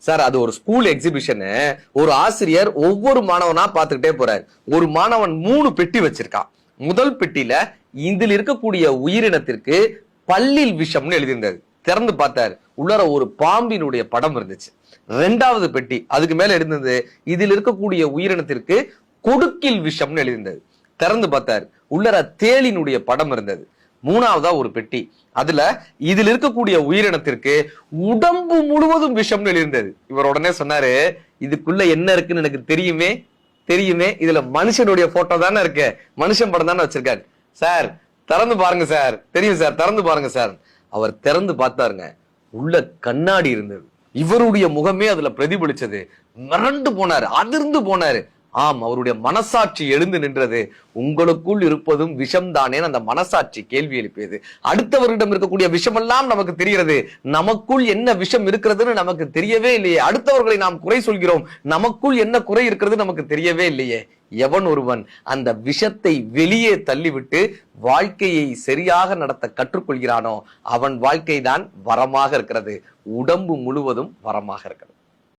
Sir அது ஒரு school exhibition. ஒரு ஆசிரியர் ஒவ்வொரு மாணவனா பார்த்துக்கிட்டே போறாரு. ஒரு மாணவன் 3 பெட்டி வச்சிருக்கான். முதல் பெட்டியில இதில் இருக்கக்கூடிய உயிரினத்திற்கு பல்லில் விஷம்னு எழுதியிருந்தது. திறந்து பார்த்தாரு, உள்ளார ஒரு பாம்பினுடைய படம் இருந்துச்சு. 2வது பெட்டி அதுக்கு மேல இருந்தது, இதில் இருக்கக்கூடிய உயிரினத்திற்கு கொடுக்கில் விஷம்னு எழுதியிருந்தது. திறந்து பார்த்தாரு, உள்ளார தேளினுடைய படம் இருந்தது. 3வதா ஒரு பெட்டி, அதுல இதில் இருக்கக்கூடிய உயிரினத்திற்கு உடம்பு முழுவதும் விஷம்னு எழுதியிருந்தது. இவர் உடனே சொன்னாரு, இதுக்குள்ள என்ன இருக்குன்னு எனக்கு தெரியுமே தெரியுமே, இதுல மனுஷனுடைய போட்டோ தானே இருக்கு, மனுஷன் படம் தானே வச்சிருக்காரு. சார் திறந்து பாருங்க சார், தெரியும் சார், திறந்து பாருங்க சார். அவர் திறந்து பார்த்தாருங்க, உள்ள கண்ணாடி இருந்தது. இவருடைய முகமே அதுல பிரதிபலிச்சது. மிரண்டு போனாரு, அதிர்ந்து போனாரு. ஆம், அவருடைய மனசாட்சி எழுந்து நின்றது. உங்களுக்குள் இருப்பதும் விஷம் தானே அந்த மனசாட்சி கேள்வி எழுப்பியது. அடுத்தவரிடம் இருக்கக்கூடிய விஷமெல்லாம் நமக்கு தெரிகிறது, நமக்குள் என்ன விஷம் இருக்கிறதுன்னு நமக்கு தெரியவே இல்லையே. அடுத்தவர்களை நாம் குறை சொல்கிறோம், நமக்குள் என்ன குறை இருக்கிறது நமக்கு தெரியவே இல்லையே. எவன் ஒருவன் அந்த விஷத்தை வெளியே தள்ளிவிட்டு வாழ்க்கையை சரியாக நடத்த கற்றுக்கொள்கிறானோ அவன் வாழ்க்கை தான் வரமாக இருக்கிறது. உடம்பு முழுவதும் வரமாக இருக்கிறது.